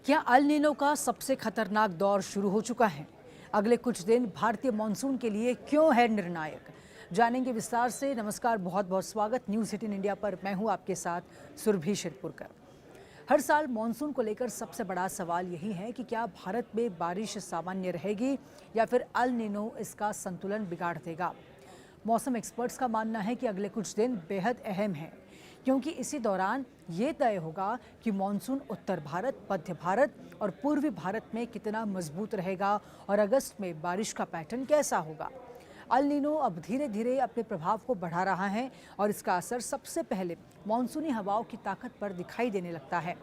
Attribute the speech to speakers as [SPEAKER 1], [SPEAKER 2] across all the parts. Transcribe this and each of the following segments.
[SPEAKER 1] क्या El Nino का सबसे खतरनाक दौर शुरू हो चुका है? अगले कुछ दिन भारतीय मॉनसून के लिए क्यों है निर्णायक? जानेंगे विस्तार से। नमस्कार, बहुत बहुत स्वागत न्यूज़ 18 इंडिया पर। मैं हूं आपके साथ सुरभि शिरपुरकर। हर साल मॉनसून को लेकर सबसे बड़ा सवाल यही है कि क्या भारत में बारिश सामान्य रहेगी या फिर अल नीनो इसका संतुलन बिगाड़ देगा। मौसम एक्सपर्ट्स का मानना है कि अगले कुछ दिन बेहद अहम हैं, क्योंकि इसी दौरान ये तय होगा कि मॉनसून उत्तर भारत, मध्य भारत और पूर्वी भारत में कितना मजबूत रहेगा और अगस्त में बारिश का पैटर्न कैसा होगा। अल नीनो अब धीरे धीरे अपने प्रभाव को बढ़ा रहा है और इसका असर सबसे पहले मॉनसूनी हवाओं की ताकत पर दिखाई देने लगता है।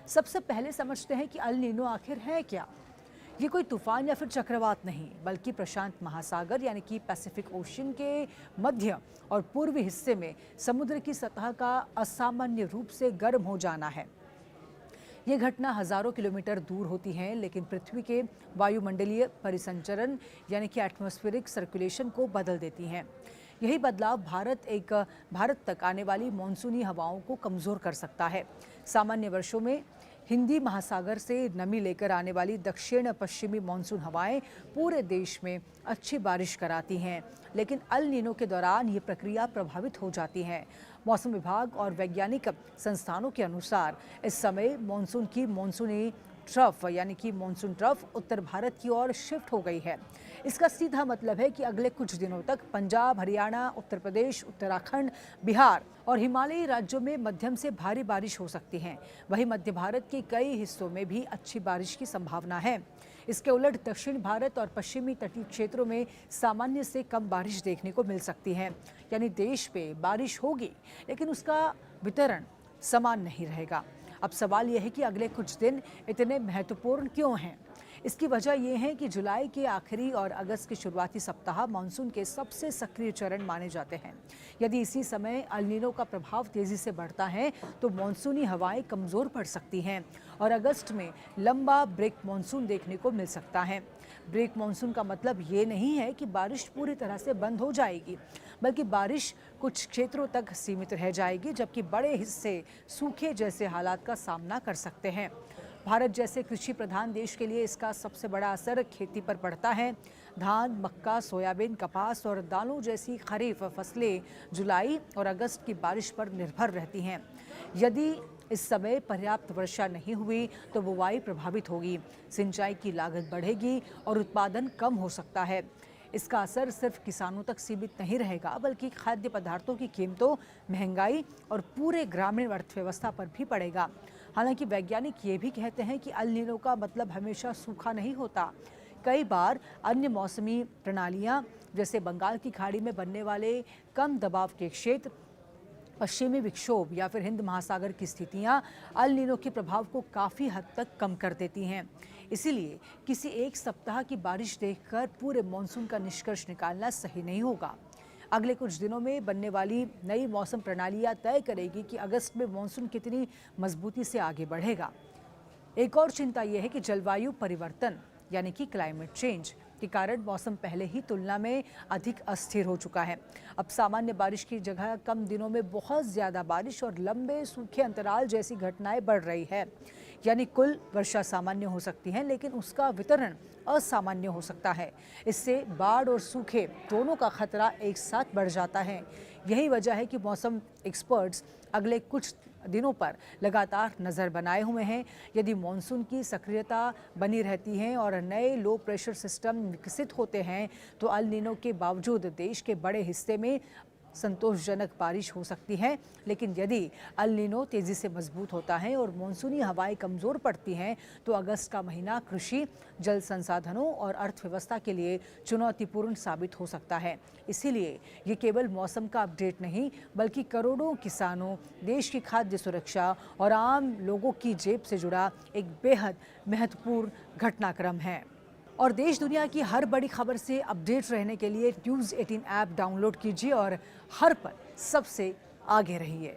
[SPEAKER 1] सबसे पहले समझते हैं कि अल नीनो आखिर है क्या। ये कोई तूफान या फिर चक्रवात नहीं, बल्कि प्रशांत महासागर यानी कि पैसिफिक ओशन के मध्य और पूर्वी हिस्से में समुद्र की सतह का असामान्य रूप से गर्म हो जाना है। ये घटना हजारों किलोमीटर दूर होती है, लेकिन पृथ्वी के वायुमंडलीय परिसंचरण यानी कि एटमॉस्फेरिक सर्कुलेशन को बदल देती हैं। यही बदलाव भारत तक आने वाली मॉनसूनी हवाओं को कमज़ोर कर सकता है। सामान्य वर्षों में हिंदी महासागर से नमी लेकर आने वाली दक्षिण पश्चिमी मानसून हवाएं पूरे देश में अच्छी बारिश कराती हैं, लेकिन अल नीनो के दौरान ये प्रक्रिया प्रभावित हो जाती है। मौसम विभाग और वैज्ञानिक संस्थानों के अनुसार इस समय मानसूनी ट्रफ उत्तर भारत की ओर शिफ्ट हो गई है। इसका सीधा मतलब है कि अगले कुछ दिनों तक पंजाब, हरियाणा, उत्तर प्रदेश, उत्तराखंड, बिहार और हिमालयी राज्यों में मध्यम से भारी बारिश हो सकती है। वहीं मध्य भारत के कई हिस्सों में भी अच्छी बारिश की संभावना है। इसके उलट दक्षिण भारत और पश्चिमी तटीय क्षेत्रों में सामान्य से कम बारिश देखने को मिल सकती है। यानी देश पे बारिश होगी, लेकिन उसका वितरण समान नहीं रहेगा। अब सवाल यह है कि अगले कुछ दिन इतने महत्वपूर्ण क्यों हैं। इसकी वजह यह है कि जुलाई के आखिरी और अगस्त के शुरुआती सप्ताह मानसून के सबसे सक्रिय चरण माने जाते हैं। यदि इसी समय अल नीनो का प्रभाव तेजी से बढ़ता है तो मानसूनी हवाएं कमजोर पड़ सकती हैं और अगस्त में लंबा ब्रेक मानसून देखने को मिल सकता है। ब्रेक मानसून का मतलब ये नहीं है कि बारिश पूरी तरह से बंद हो जाएगी, बल्कि बारिश कुछ क्षेत्रों तक सीमित रह जाएगी, जबकि बड़े हिस्से सूखे जैसे हालात का सामना कर सकते हैं। भारत जैसे कृषि प्रधान देश के लिए इसका सबसे बड़ा असर खेती पर पड़ता है। धान, मक्का, सोयाबीन, कपास और दालों जैसी खरीफ फसलें जुलाई और अगस्त की बारिश पर निर्भर रहती हैं। यदि इस समय पर्याप्त वर्षा नहीं हुई तो बुवाई प्रभावित होगी, सिंचाई की लागत बढ़ेगी और उत्पादन कम हो सकता है। इसका असर सिर्फ किसानों तक सीमित नहीं रहेगा, बल्कि खाद्य पदार्थों की कीमतों, महंगाई और पूरे ग्रामीण अर्थव्यवस्था पर भी पड़ेगा। हालांकि वैज्ञानिक ये भी कहते हैं कि अल नीनो का मतलब हमेशा सूखा नहीं होता। कई बार अन्य मौसमी प्रणालियां, जैसे बंगाल की खाड़ी में बनने वाले कम दबाव के क्षेत्र, पश्चिमी विक्षोभ या फिर हिंद महासागर की स्थितियां अल नीनो के प्रभाव को काफ़ी हद तक कम कर देती हैं। इसीलिए किसी एक सप्ताह की बारिश देखकर पूरे मॉनसून का निष्कर्ष निकालना सही नहीं होगा। अगले कुछ दिनों में बनने वाली नई मौसम प्रणालियां तय करेगी कि अगस्त में मॉनसून कितनी मजबूती से आगे बढ़ेगा। एक और चिंता यह है कि जलवायु परिवर्तन यानी कि क्लाइमेट चेंज के कारण मौसम पहले ही तुलना में अधिक अस्थिर हो चुका है। अब सामान्य बारिश की जगह कम दिनों में बहुत ज़्यादा बारिश और लंबे सूखे अंतराल जैसी घटनाएं बढ़ रही है। यानी कुल वर्षा सामान्य हो सकती है, लेकिन उसका वितरण असामान्य हो सकता है। इससे बाढ़ और सूखे दोनों का खतरा एक साथ बढ़ जाता है। यही वजह है कि मौसम एक्सपर्ट्स अगले कुछ दिनों पर लगातार नज़र बनाए हुए हैं। यदि मानसून की सक्रियता बनी रहती है और नए लो प्रेशर सिस्टम विकसित होते हैं तो अल नीनो के बावजूद देश के बड़े हिस्से में संतोषजनक बारिश हो सकती है। लेकिन यदि अल नीनो तेज़ी से मजबूत होता है और मानसूनी हवाएं कमज़ोर पड़ती हैं तो अगस्त का महीना कृषि, जल संसाधनों और अर्थव्यवस्था के लिए चुनौतीपूर्ण साबित हो सकता है। इसीलिए ये केवल मौसम का अपडेट नहीं, बल्कि करोड़ों किसानों, देश की खाद्य सुरक्षा और आम लोगों की जेब से जुड़ा एक बेहद महत्वपूर्ण घटनाक्रम है। और देश दुनिया की हर बड़ी खबर से अपडेट रहने के लिए न्यूज़ 18 ऐप डाउनलोड कीजिए और हर पल सबसे आगे रहिए।